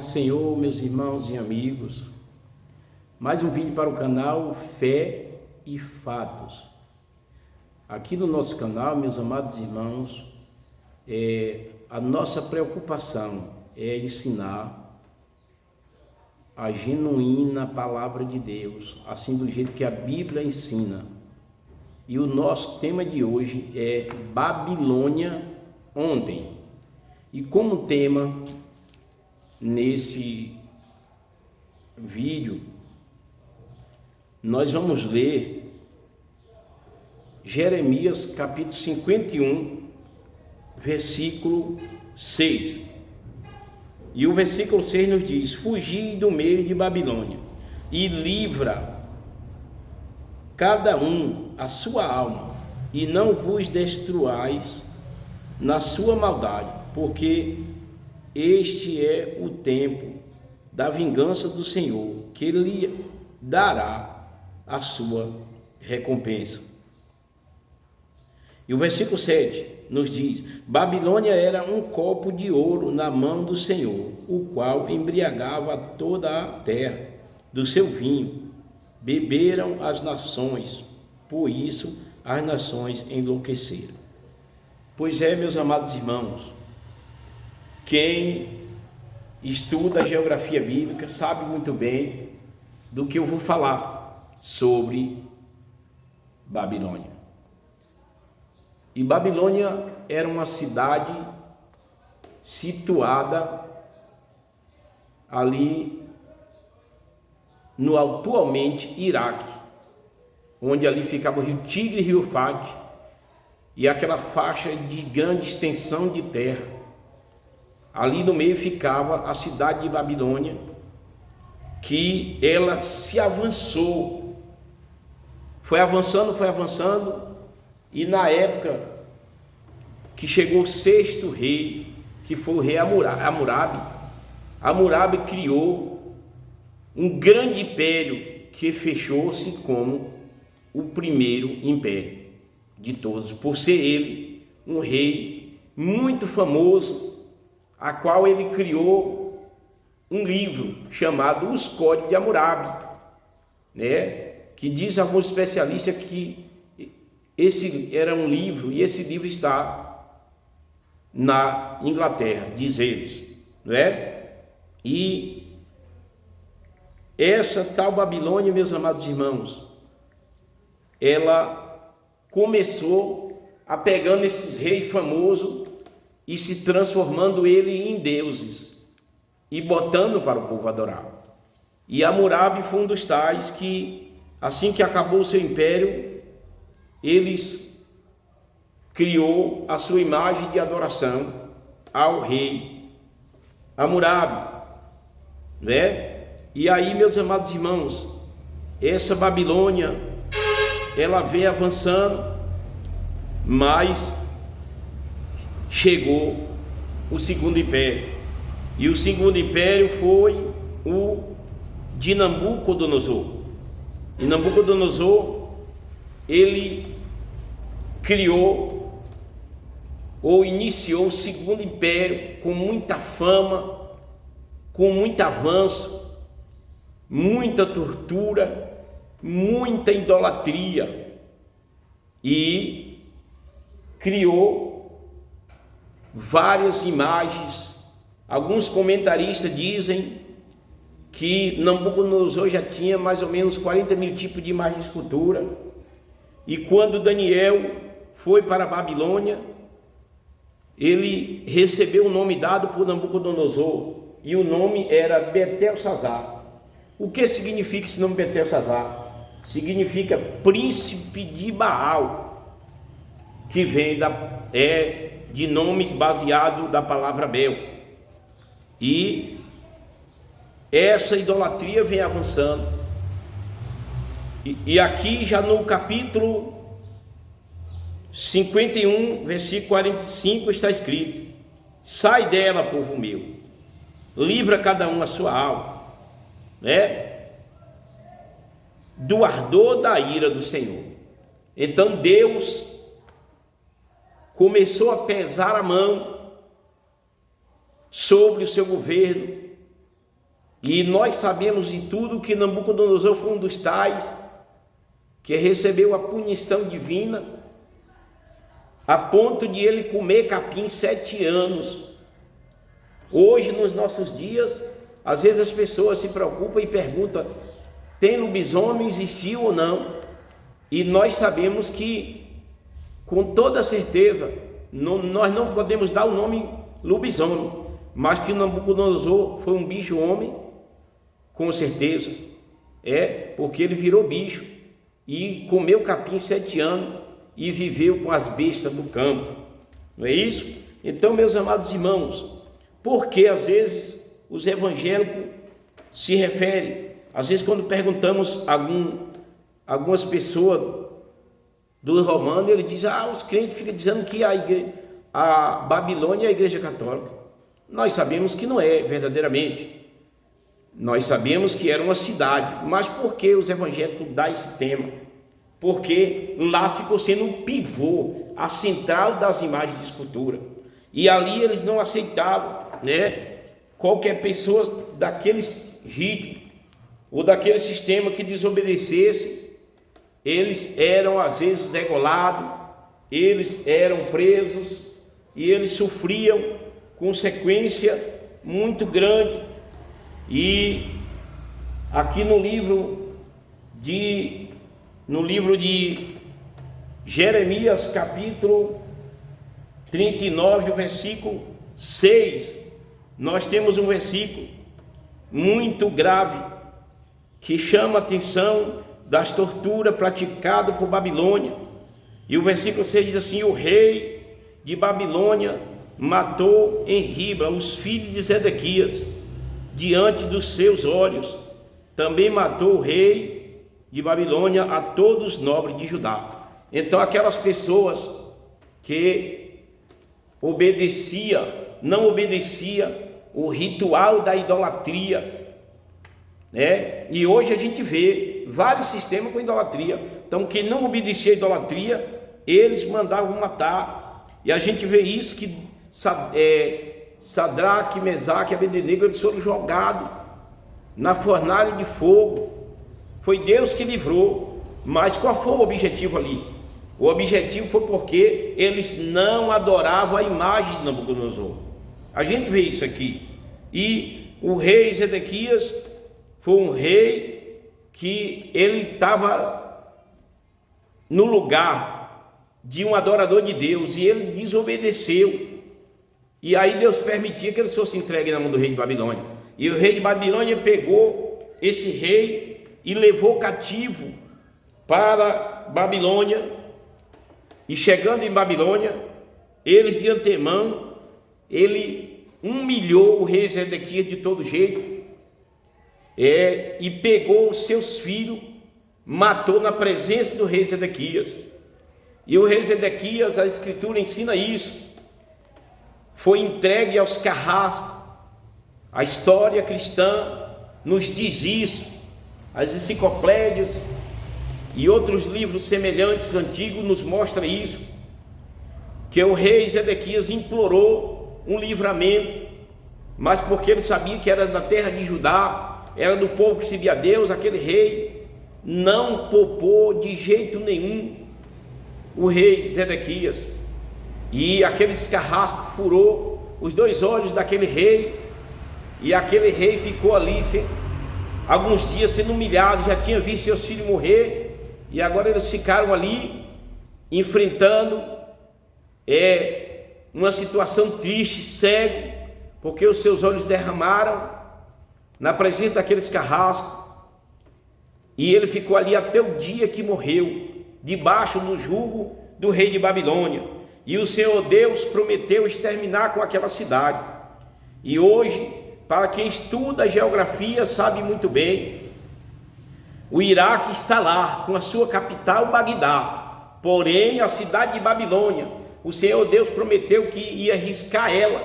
do Senhor, meus irmãos e amigos. Mais um vídeo para o canal Fé e Fatos. Aqui no nosso canal, meus amados irmãos, a nossa preocupação é ensinar a genuína palavra de Deus, assim do jeito que a Bíblia ensina. E o nosso tema de hoje é Babilônia ontem. E como tema nesse vídeo, nós vamos ler Jeremias capítulo 51, versículo 6. E o versículo 6 nos diz: fugi do meio de Babilônia e livra cada um a sua alma, e não vos destruais na sua maldade, porque este é o tempo da vingança do Senhor, que lhe dará a sua recompensa. E o versículo 7 nos diz: Babilônia era um copo de ouro na mão do Senhor, o qual embriagava toda a terra do seu vinho. Beberam as nações, por isso as nações enlouqueceram. Pois é, meus amados irmãos, quem estuda a geografia bíblica sabe muito bem do que eu vou falar sobre Babilônia. E Babilônia era uma cidade situada ali no atualmente Iraque, onde ali ficava o rio Tigre e o rio Eufrates, e aquela faixa de grande extensão de terra. Ali no meio ficava a cidade de Babilônia, que ela se avançou, foi avançando, e na época que chegou o sexto rei, que foi o rei Hammurabi, Hammurabi criou um grande império que fechou-se como o primeiro império de todos, por ser ele um rei muito famoso, a qual ele criou um livro chamado Os Códigos de Hammurabi, que diz alguns especialistas que esse era um livro, e esse livro está na Inglaterra, diz eles, E essa tal Babilônia, meus amados irmãos, ela começou a pegando esses reis famosos e se transformando ele em deuses e botando para o povo adorar. E Hammurabi foi um dos tais que, assim que acabou o seu império, eles criou a sua imagem de adoração ao rei Hammurabi, E aí, meus amados irmãos, essa Babilônia, ela vem avançando, mas chegou o segundo império, e o segundo império foi o de Nabucodonosor. E Nabucodonosor, ele criou ou iniciou o segundo império com muita fama, com muito avanço, muita tortura, muita idolatria, e criou várias imagens. Alguns comentaristas dizem que Nabucodonosor já tinha mais ou menos 40 mil tipos de imagens de escultura, e quando Daniel foi para a Babilônia, ele recebeu o nome dado por Nabucodonosor, e o nome era Beltesazar. O que significa esse nome Beltesazar? Significa príncipe de Baal, que vem de nomes baseados da palavra Bel. E essa idolatria vem avançando. E aqui já no capítulo 51, versículo 45 está escrito: sai dela, povo meu, livra cada um a sua alma, do ardor da ira do Senhor. Então Deus começou a pesar a mão sobre o seu governo, E nós sabemos de tudo que Nabucodonosor foi um dos tais que recebeu a punição divina, a ponto de ele comer capim 7 anos. Hoje, nos nossos dias, às vezes as pessoas se preocupam e perguntam: tem lobisomem, existiu ou não? E nós sabemos que, com toda certeza, nós não podemos dar o nome lobisomem, mas que Nabucodonosor foi um bicho-homem, com certeza, porque ele virou bicho e comeu capim 7 anos e viveu com as bestas do campo, não é isso? Então, meus amados irmãos, porque às vezes os evangélicos se referem, às vezes quando perguntamos algumas pessoas dos romanos, ele diz: os crentes ficam dizendo que a Babilônia é a igreja católica. Nós sabemos que não é verdadeiramente. Nós sabemos que era uma cidade. Mas por que os evangélicos dão esse tema? Porque lá ficou sendo um pivô, a central das imagens de escultura. E ali eles não aceitavam, qualquer pessoa daquele ritmo ou daquele sistema que desobedecesse. Eles eram às vezes degolados, eles eram presos e eles sofriam consequência muito grande. E aqui no livro de Jeremias, capítulo 39, o versículo 6, nós temos um versículo muito grave que chama a atenção das torturas praticadas por Babilônia. E o versículo 6 diz assim: o rei de Babilônia matou em Ribla os filhos de Zedequias diante dos seus olhos. Também matou o rei de Babilônia a todos os nobres de Judá. Então aquelas pessoas que não obedecia o ritual da idolatria, e hoje a gente vê vários sistemas com idolatria. Então quem não obedecia a idolatria, eles mandavam matar. E a gente vê isso, que Sadraque, Mesaque e Abednego, eles foram jogados na fornalha de fogo. Foi Deus que livrou. Mas qual foi o objetivo ali? O objetivo foi porque eles não adoravam a imagem de Nabucodonosor. A gente vê isso aqui. E o rei Zedequias foi um rei que ele estava no lugar de um adorador de Deus, e ele desobedeceu. E aí Deus permitia que ele fosse entregue na mão do rei de Babilônia. E o rei de Babilônia pegou esse rei e levou cativo para Babilônia. E chegando em Babilônia, eles de antemão, ele humilhou o rei Zedequias de todo jeito, e pegou os seus filhos, matou na presença do rei Zedequias. E o rei Zedequias, a escritura ensina isso, foi entregue aos carrascos. A história cristã nos diz isso. As enciclopédias e outros livros semelhantes antigos nos mostram isso, que o rei Zedequias implorou um livramento, mas porque ele sabia que era da terra de Judá, era do povo que servia a Deus, aquele rei não poupou de jeito nenhum o rei Zedequias. E aqueles carrascos furou os 2 olhos daquele rei, e aquele rei ficou ali alguns dias sendo humilhado. Já tinha visto seus filhos morrer, e agora eles ficaram ali enfrentando uma situação triste, cego, porque os seus olhos derramaram na presença daqueles carrascos. E ele ficou ali até o dia que morreu, debaixo do jugo do rei de Babilônia. E o Senhor Deus prometeu exterminar com aquela cidade. E hoje, para quem estuda geografia, sabe muito bem, o Iraque está lá, com a sua capital Bagdá. Porém, a cidade de Babilônia, o Senhor Deus prometeu que ia riscar ela,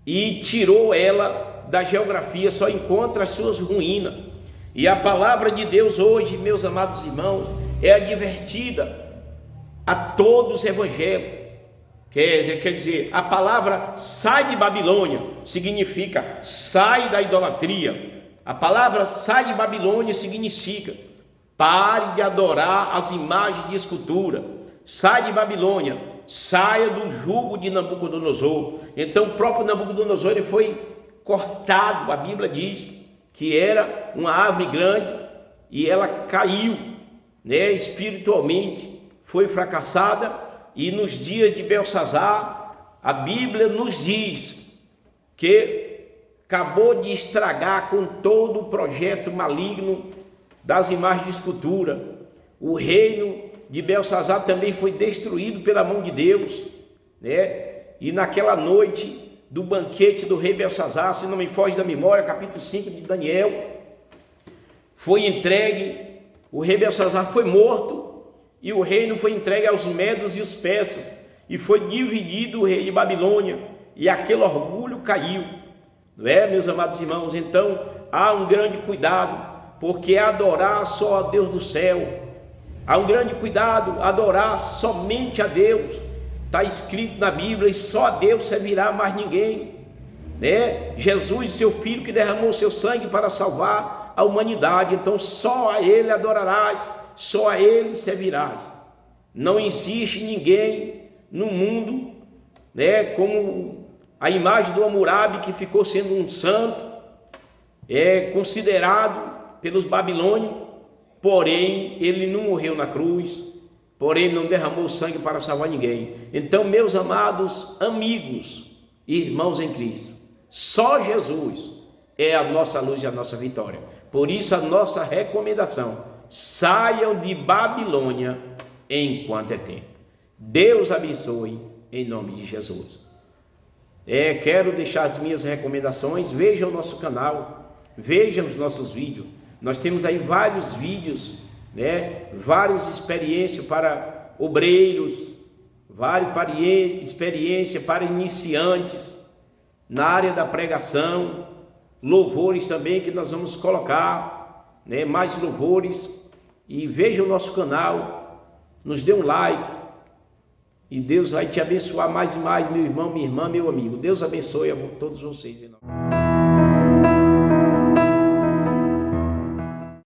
e tirou ela da geografia, só encontra as suas ruínas. E a palavra de Deus hoje, meus amados irmãos, é advertida a todos os evangélicos Quer dizer, a palavra sai de Babilônia significa sai da idolatria. A palavra sai de Babilônia significa pare de adorar as imagens de escultura. Sai de Babilônia, saia do jugo de Nabucodonosor. Então o próprio Nabucodonosor ele foi cortado. A Bíblia diz que era uma árvore grande e ela caiu, né, espiritualmente, foi fracassada. E nos dias de Belsazar, a Bíblia nos diz que acabou de estragar com todo o projeto maligno das imagens de escultura. O reino de Belsazar também foi destruído pela mão de Deus, né? E naquela noite do banquete do rei Belsazar, se não me foge da memória, capítulo 5 de Daniel, foi entregue, o rei Belsazar foi morto, e o reino foi entregue aos medos e os persas, e foi dividido o rei de Babilônia, e aquele orgulho caiu, não é, meus amados irmãos? Então há um grande cuidado, porque é adorar só a Deus do céu. Há um grande cuidado, adorar somente a Deus. Está escrito na Bíblia, e só a Deus servirá, mais ninguém, né? Jesus, seu Filho, que derramou seu sangue para salvar a humanidade. Então só a Ele adorarás, só a Ele servirás. Não existe ninguém no mundo, né, como a imagem do Hammurabi, que ficou sendo um santo, considerado pelos babilônios, porém ele não morreu na cruz, porém não derramou sangue para salvar ninguém. Então, meus amados amigos e irmãos em Cristo, só Jesus é a nossa luz e a nossa vitória. Por isso a nossa recomendação: saiam de Babilônia enquanto é tempo. Deus abençoe em nome de Jesus. Quero deixar as minhas recomendações. Vejam o nosso canal, vejam os nossos vídeos. Nós temos aí vários vídeos, né? Várias experiências para obreiros, várias experiências para iniciantes na área da pregação, louvores também que nós vamos colocar, né? Mais louvores. E veja o nosso canal, nos dê um like, e Deus vai te abençoar mais e mais, meu irmão, minha irmã, meu amigo. Deus abençoe a todos vocês.